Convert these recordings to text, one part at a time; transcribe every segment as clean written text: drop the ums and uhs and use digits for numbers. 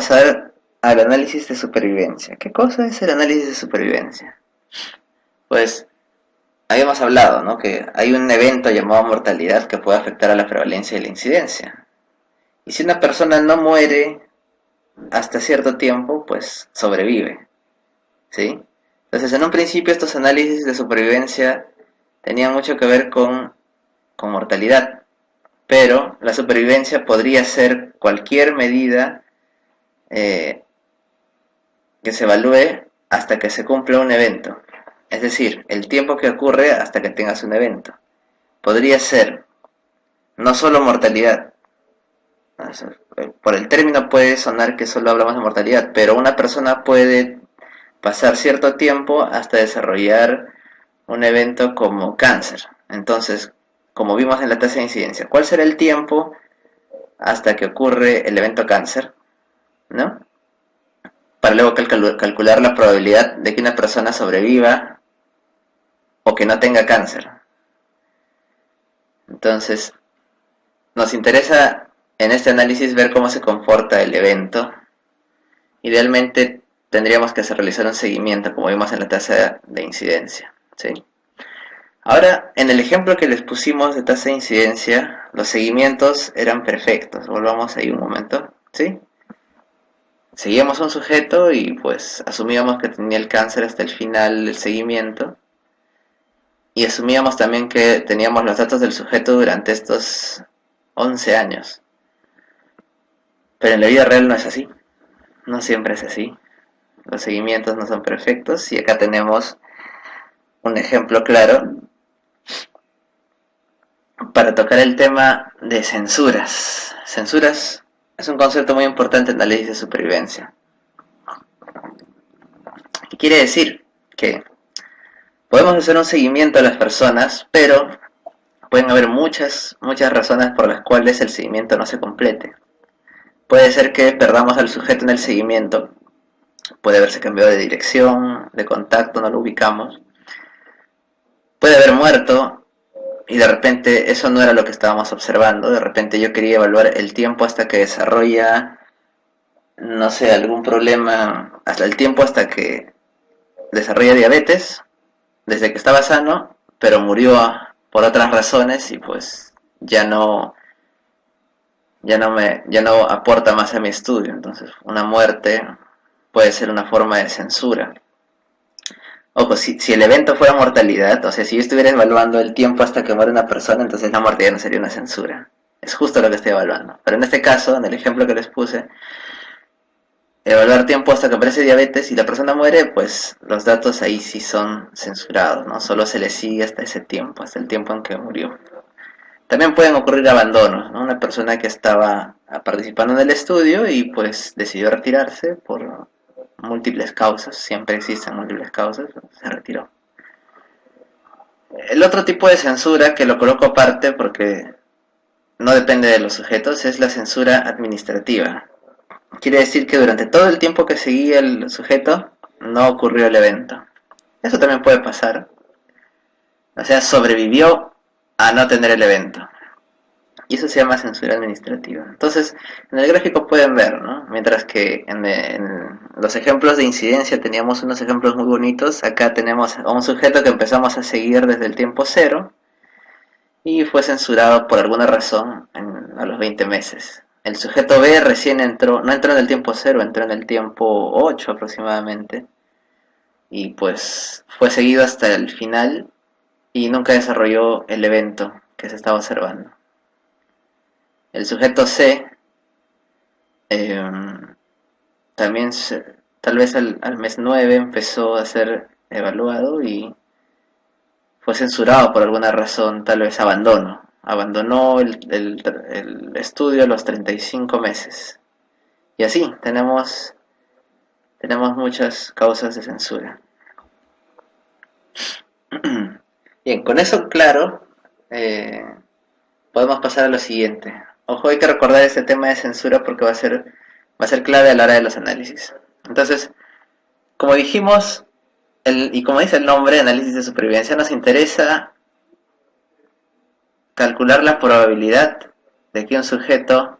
pasar al análisis de supervivencia. ¿Qué cosa es el análisis de supervivencia? Pues habíamos hablado, ¿no?, que hay un evento llamado mortalidad que puede afectar a la prevalencia y la incidencia. Y si una persona no muere hasta cierto tiempo, pues sobrevive, ¿sí? Entonces, en un principio estos análisis de supervivencia tenían mucho que ver con mortalidad, pero la supervivencia podría ser cualquier medida eh, que se evalúe hasta que se cumpla un evento. Es decir, el tiempo que ocurre hasta que tengas un evento. Podría ser no solo mortalidad. Por el término puede sonar que solo hablamos de mortalidad, pero una persona puede pasar cierto tiempo hasta desarrollar un evento como cáncer. Entonces, como vimos en la tasa de incidencia, ¿cuál será el tiempo hasta que ocurre el evento cáncer? ¿No? Para luego calcular la probabilidad de que una persona sobreviva o que no tenga cáncer. Entonces, nos interesa en este análisis ver cómo se comporta el evento. Idealmente tendríamos que realizar un seguimiento, como vimos en la tasa de incidencia, ¿sí? Ahora, en el ejemplo que les pusimos de tasa de incidencia, los seguimientos eran perfectos. Volvamos ahí un momento, ¿sí? Seguíamos a un sujeto y pues asumíamos que tenía el cáncer hasta el final del seguimiento. Y asumíamos también que teníamos los datos del sujeto durante estos 11 años. Pero en la vida real no es así. No siempre es así. Los seguimientos no son perfectos y acá tenemos un ejemplo claro para tocar el tema de censuras. Censuras es un concepto muy importante en la ley de supervivencia. ¿Qué quiere decir? Que podemos hacer un seguimiento a las personas, pero pueden haber muchas razones por las cuales el seguimiento no se complete. Puede ser que perdamos al sujeto en el seguimiento, puede haberse cambiado de dirección, de contacto, no lo ubicamos. Puede haber muerto y de repente eso no era lo que estábamos observando. De repente yo quería evaluar el tiempo hasta que desarrolla, no sé, algún problema, hasta el tiempo hasta que desarrolla diabetes, desde que estaba sano, pero murió por otras razones y pues ya no aporta más a mi estudio. Entonces una muerte puede ser una forma de censura. Ojo, si el evento fuera mortalidad, o sea, si yo estuviera evaluando el tiempo hasta que muere una persona, entonces la muerte ya no sería una censura. Es justo lo que estoy evaluando. Pero en este caso, en el ejemplo que les puse, evaluar tiempo hasta que aparece diabetes y la persona muere, pues los datos ahí sí son censurados, ¿no? Solo se le sigue hasta ese tiempo, hasta el tiempo en que murió. También pueden ocurrir abandonos, ¿no? Una persona que estaba participando en el estudio y pues decidió retirarse por múltiples causas, siempre existen múltiples causas, se retiró. El otro tipo de censura, que lo coloco aparte porque no depende de los sujetos, es la censura administrativa. Quiere decir que durante todo el tiempo que seguía el sujeto no ocurrió el evento. Eso también puede pasar. O sea, sobrevivió a no tener el evento. Y eso se llama censura administrativa. Entonces, en el gráfico pueden ver, ¿no? Mientras que en los ejemplos de incidencia teníamos unos ejemplos muy bonitos, acá tenemos a un sujeto que empezamos a seguir desde el tiempo 0 y fue censurado por alguna razón a los 20 meses. El sujeto B recién entró, no entró en el tiempo 0, entró en el tiempo 8 aproximadamente, y pues fue seguido hasta el final y nunca desarrolló el evento que se estaba observando. El sujeto C también tal vez al mes 9 empezó a ser evaluado y fue censurado por alguna razón, tal vez abandono. Abandonó el estudio a los 35 meses. Y así, tenemos muchas causas de censura. Bien, con eso claro, podemos pasar a lo siguiente. Ojo, hay que recordar este tema de censura porque va a ser clave a la hora de los análisis. Entonces, como dijimos, y como dice el nombre, análisis de supervivencia, nos interesa calcular la probabilidad de que un sujeto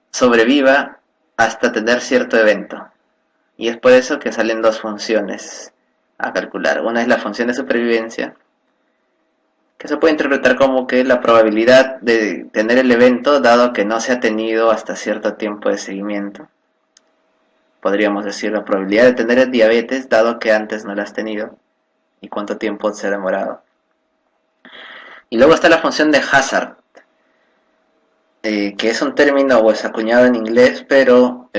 sobreviva hasta tener cierto evento. Y es por eso que salen dos funciones a calcular. Una es la función de supervivencia, que se puede interpretar como que la probabilidad de tener el evento dado que no se ha tenido hasta cierto tiempo de seguimiento. Podríamos decir la probabilidad de tener el diabetes dado que antes no la has tenido y cuánto tiempo se ha demorado. Y luego está la función de Hazard, que es un término pues acuñado en inglés, pero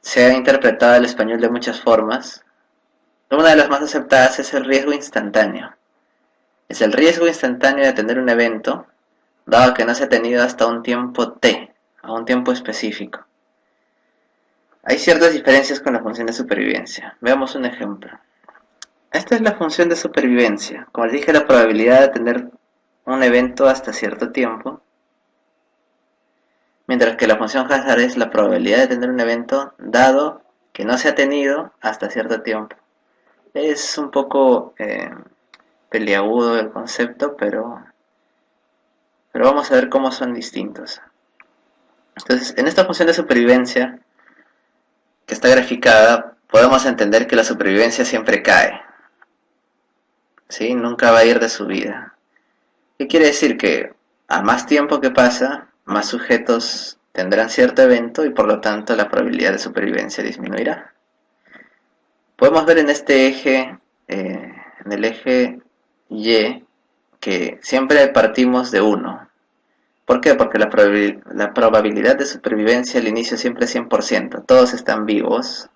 se ha interpretado al español de muchas formas. Una de las más aceptadas es el riesgo instantáneo. Es el riesgo instantáneo de tener un evento, dado que no se ha tenido hasta un tiempo t, a un tiempo específico. Hay ciertas diferencias con la función de supervivencia. Veamos un ejemplo. Esta es la función de supervivencia. Como les dije, la probabilidad de tener un evento hasta cierto tiempo, mientras que la función hazard es la probabilidad de tener un evento dado que no se ha tenido hasta cierto tiempo. Es un poco peliagudo el concepto, pero vamos a ver cómo son distintos. Entonces, en esta función de supervivencia, que está graficada, podemos entender que la supervivencia siempre cae, ¿sí? Nunca va a ir de subida. ¿Qué quiere decir? Que a más tiempo que pasa, más sujetos tendrán cierto evento y por lo tanto la probabilidad de supervivencia disminuirá. Podemos ver en este eje, en el eje Y, que siempre partimos de 1. ¿Por qué? Porque la probabilidad de supervivencia al inicio siempre es 100%. Todos están vivos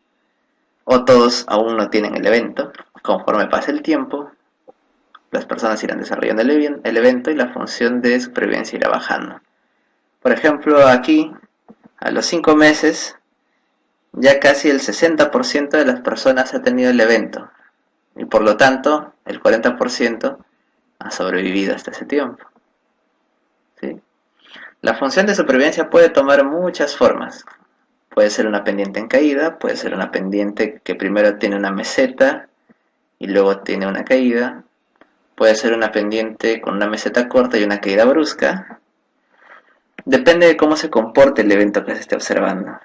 o todos aún no tienen el evento. Conforme pase el tiempo, las personas irán desarrollando el evento y la función de supervivencia irá bajando. Por ejemplo, aquí, a los 5 meses, ya casi el 60% de las personas ha tenido el evento. Y por lo tanto, el 40% ha sobrevivido hasta ese tiempo. ¿Sí? La función de supervivencia puede tomar muchas formas. Puede ser una pendiente en caída, puede ser una pendiente que primero tiene una meseta y luego tiene una caída. Puede ser una pendiente con una meseta corta y una caída brusca. Depende de cómo se comporte el evento que se esté observando.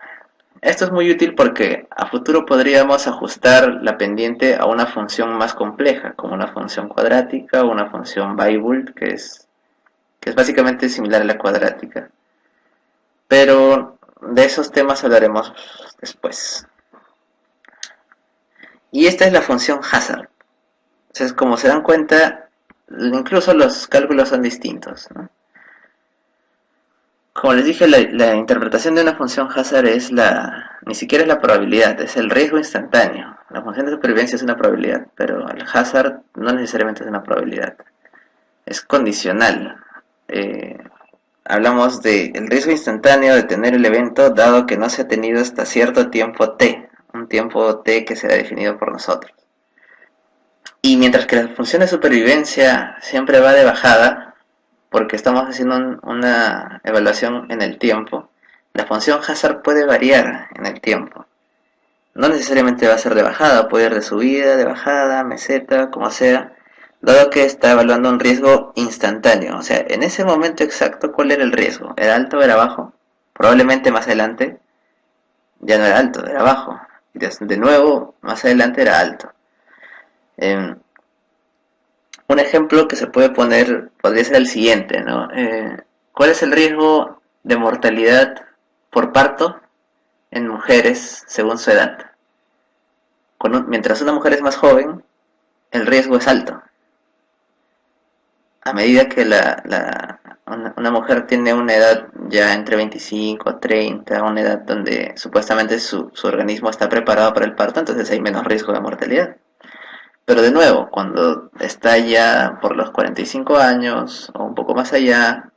Esto es muy útil porque a futuro podríamos ajustar la pendiente a una función más compleja, como una función cuadrática o una función Weibull, que es básicamente similar a la cuadrática. Pero de esos temas hablaremos después. Y esta es la función hazard. Entonces, como se dan cuenta, incluso los cálculos son distintos, ¿no? Como les dije, la interpretación de una función hazard es ni siquiera es la probabilidad, es el riesgo instantáneo. La función de supervivencia es una probabilidad, pero el hazard no necesariamente es una probabilidad. Es condicional. Hablamos del riesgo instantáneo de tener el evento dado que no se ha tenido hasta cierto tiempo t, un tiempo t que será definido por nosotros. Y mientras que la función de supervivencia siempre va de bajada, porque estamos haciendo una evaluación en el tiempo, la función hazard puede variar en el tiempo. No necesariamente va a ser de bajada, puede ir de subida, de bajada, meseta, como sea, dado que está evaluando un riesgo instantáneo. O sea, en ese momento exacto, ¿cuál era el riesgo? ¿Era alto o era bajo? Probablemente más adelante ya no era alto, era bajo. Y de nuevo, más adelante era alto. Un ejemplo que se puede poner podría ser el siguiente, ¿no? ¿Cuál es el riesgo de mortalidad por parto en mujeres según su edad? Mientras una mujer es más joven, el riesgo es alto. A medida que una mujer tiene una edad ya entre 25 y 30, una edad donde supuestamente su organismo está preparado para el parto, entonces hay menos riesgo de mortalidad. Pero de nuevo, cuando está ya por los 45 años o un poco más allá,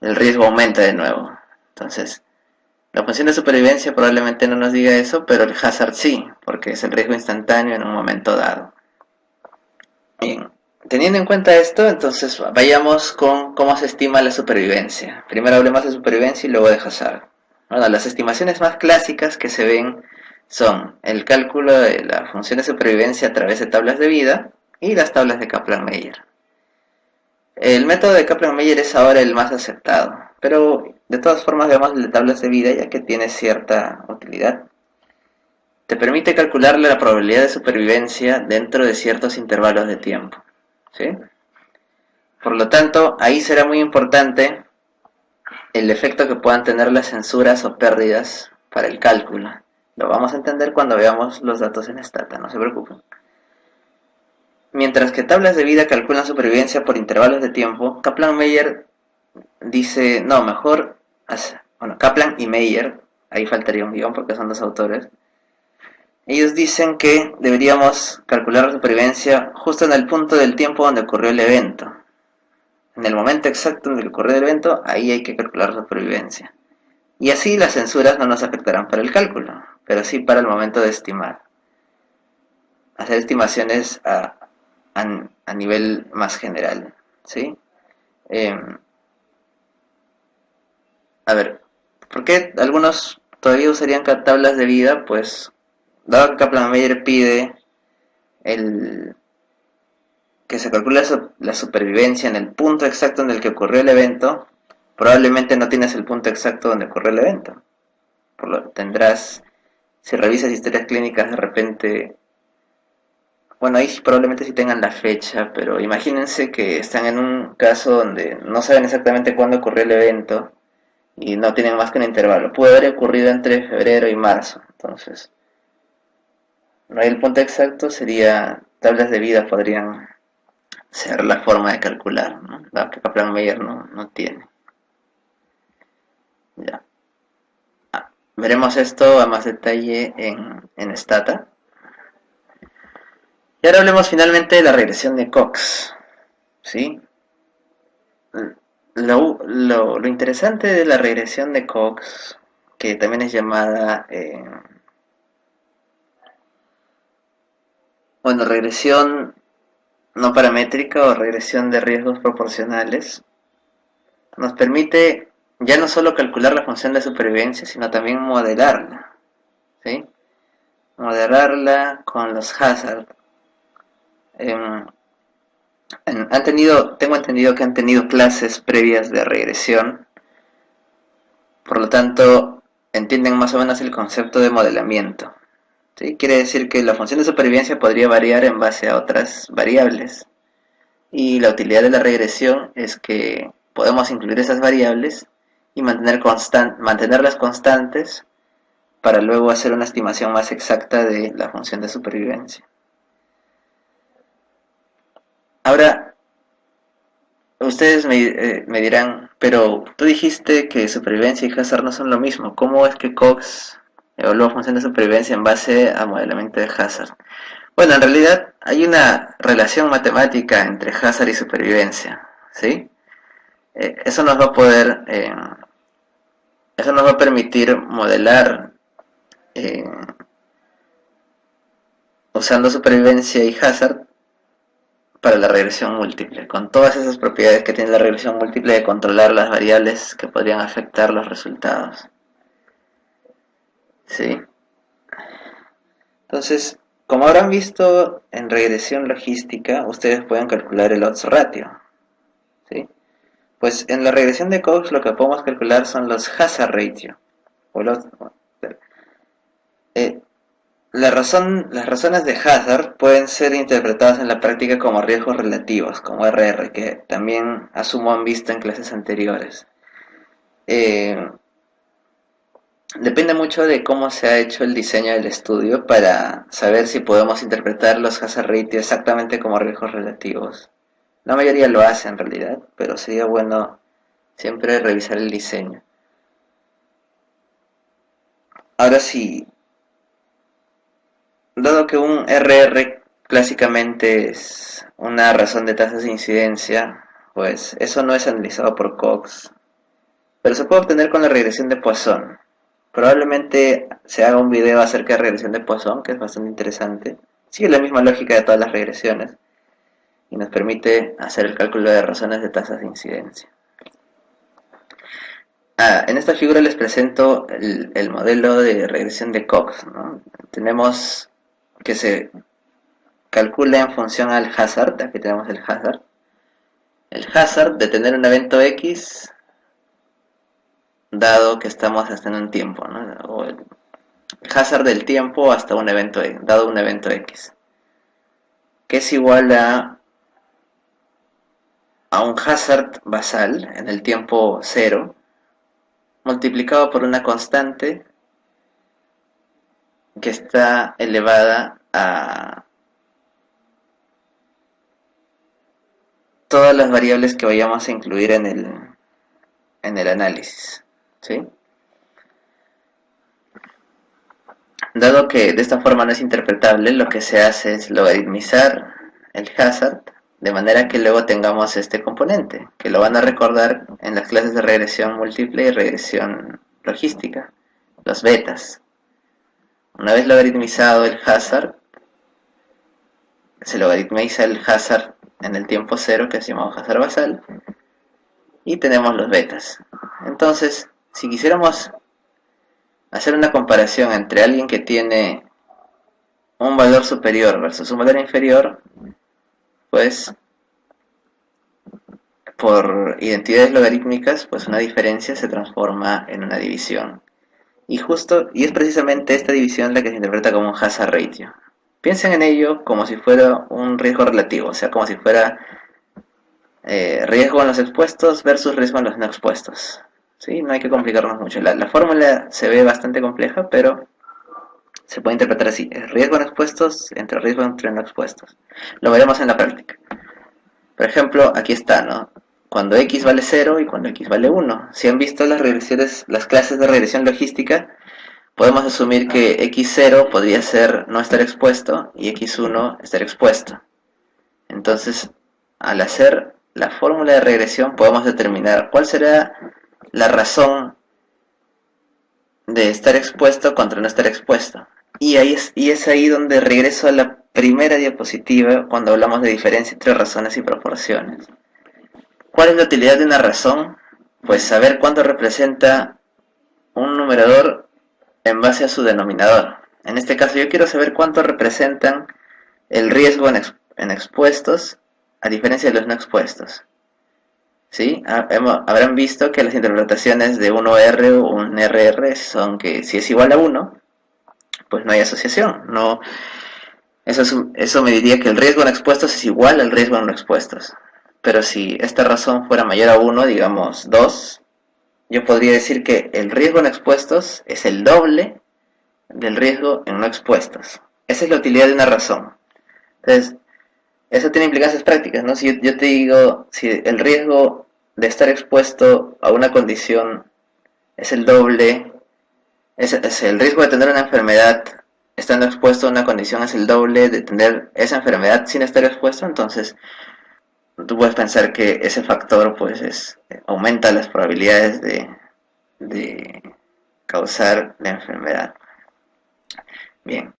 el riesgo aumenta de nuevo. Entonces, la función de supervivencia probablemente no nos diga eso, pero el hazard sí, porque es el riesgo instantáneo en un momento dado. Bien, teniendo en cuenta esto, entonces vayamos con cómo se estima la supervivencia. Primero hablemos de supervivencia y luego de hazard. Bueno, las estimaciones más clásicas que se ven son el cálculo de la función de supervivencia a través de tablas de vida y las tablas de Kaplan-Meier. El método de Kaplan-Meier es ahora el más aceptado, pero De todas formas, veamos las tablas de vida ya que tiene cierta utilidad. Te permite calcular la probabilidad de supervivencia dentro de ciertos intervalos de tiempo, ¿sí? Por lo tanto, ahí será muy importante el efecto que puedan tener las censuras o pérdidas para el cálculo. Lo vamos a entender cuando veamos los datos en Stata, no se preocupen. Mientras que tablas de vida calculan supervivencia por intervalos de tiempo, Kaplan-Meier dice, no, mejor, bueno, Kaplan y Meier, ahí faltaría un guión porque son dos autores, ellos dicen que deberíamos calcular la supervivencia justo en el punto del tiempo donde ocurrió el evento. En el momento exacto en el que ocurrió el evento, ahí hay que calcular la supervivencia. Y así las censuras no nos afectarán para el cálculo, pero sí para el momento de estimar. Hacer estimaciones a nivel más general, ¿sí? A ver, ¿por qué algunos todavía usarían tablas de vida? Pues, dado que Kaplan-Meier pide que se calcule la supervivencia en el punto exacto en el que ocurrió el evento, probablemente no tienes el punto exacto donde ocurrió el evento. Tendrás, si revisas historias clínicas de repente, bueno, ahí probablemente sí tengan la fecha, pero imagínense que están en un caso donde no saben exactamente cuándo ocurrió el evento y no tienen más que un intervalo. Puede haber ocurrido entre febrero y marzo, entonces no hay el punto exacto, sería tablas de vida podrían ser la forma de calcular, ¿no? La que Kaplan-Meier no tiene. Ya. Veremos esto a más detalle en Stata. Y ahora hablemos finalmente de la regresión de Cox, ¿sí? Lo interesante de la regresión de Cox, que también es llamada, bueno, regresión no paramétrica o regresión de riesgos proporcionales, nos permite ya no solo calcular la función de supervivencia, sino también modelarla, ¿sí? Modelarla con los hazard. Tengo entendido que han tenido clases previas de regresión, por lo tanto entienden más o menos el concepto de modelamiento, ¿sí? Quiere decir que la función de supervivencia podría variar en base a otras variables, y la utilidad de la regresión es que podemos incluir esas variables y mantenerlas constantes para luego hacer una estimación más exacta de la función de supervivencia. Ahora, ustedes me dirán, pero tú dijiste que supervivencia y hazard no son lo mismo. ¿Cómo es que Cox evalúa función de supervivencia en base a modelamiento de hazard? Bueno, en realidad hay una relación matemática entre hazard y supervivencia, ¿sí? Eso nos va a poder, eso nos va a permitir modelar eh, usando supervivencia y hazard para la regresión múltiple, con todas esas propiedades que tiene la regresión múltiple de controlar las variables que podrían afectar los resultados. ¿Sí? Entonces, como habrán visto en regresión logística, ustedes pueden calcular el odds ratio. ¿Sí? Pues en la regresión de Cox lo que podemos calcular son los hazard ratio. O eh, las razones de hazard pueden ser interpretadas en la práctica como riesgos relativos, como RR, que también asumo han visto en clases anteriores. Depende mucho de cómo se ha hecho el diseño del estudio para saber si podemos interpretar los hazard ratio exactamente como riesgos relativos. La mayoría lo hace en realidad, pero sería bueno siempre revisar el diseño. Ahora sí, dado que un RR clásicamente es una razón de tasas de incidencia, pues eso no es analizado por Cox, pero se puede obtener con la regresión de Poisson. Probablemente se haga un video acerca de regresión de Poisson, que es bastante interesante. Sigue la misma lógica de todas las regresiones y nos permite hacer el cálculo de razones de tasas de incidencia. En esta figura les presento el modelo de regresión de Cox, ¿no? Tenemos que se calcula en función al hazard, aquí tenemos el hazard. El hazard de tener un evento X dado que estamos hasta en un tiempo, ¿no? O el hazard del tiempo hasta un evento, dado un evento X, que es igual a un hazard basal en el tiempo cero, multiplicado por una constante que está elevada a todas las variables que vayamos a incluir en el análisis, ¿sí? Dado que de esta forma no es interpretable, lo que se hace es logaritmizar el hazard de manera que luego tengamos este componente, que lo van a recordar en las clases de regresión múltiple y regresión logística, los betas. Una vez logaritmizado el hazard, se logaritmiza el hazard en el tiempo cero, que se llama hazard basal, y tenemos los betas. Entonces, si quisiéramos hacer una comparación entre alguien que tiene un valor superior versus un valor inferior, pues por identidades logarítmicas, pues una diferencia se transforma en una división. Y es precisamente esta división la que se interpreta como un hazard ratio. Piensen en ello como si fuera un riesgo relativo, o sea, como si fuera riesgo en los expuestos versus riesgo en los no expuestos. ¿Sí? No hay que complicarnos mucho. La fórmula se ve bastante compleja, pero se puede interpretar así: riesgo en expuestos entre riesgo entre no expuestos. Lo veremos en la práctica. Por ejemplo, aquí está, ¿no? Cuando x vale 0 y cuando x vale 1. Si han visto las clases de regresión logística, podemos asumir que x0 podría ser no estar expuesto y x1 estar expuesto. Entonces, al hacer la fórmula de regresión, podemos determinar cuál será la razón de estar expuesto contra no estar expuesto. Y es ahí donde regreso a la primera diapositiva cuando hablamos de diferencia entre razones y proporciones. ¿Cuál es la utilidad de una razón? Pues saber cuánto representa un numerador en base a su denominador. En este caso yo quiero saber cuánto representan el riesgo en expuestos a diferencia de los no expuestos. ¿Sí? Habrán visto que las interpretaciones de 1R o un RR son que si es igual a 1, pues no hay asociación. No, eso me diría que el riesgo en expuestos es igual al riesgo en no expuestos. Pero si esta razón fuera mayor a 1, digamos 2, yo podría decir que el riesgo en expuestos es el doble del riesgo en no expuestos. Esa es la utilidad de una razón. Entonces, eso tiene implicancias prácticas, ¿no? Si yo te digo, si el riesgo de estar expuesto a una condición es el doble, es el riesgo de tener una enfermedad estando expuesto a una condición es el doble de tener esa enfermedad sin estar expuesto, entonces tú puedes pensar que ese factor pues aumenta las probabilidades de causar la enfermedad. Bien.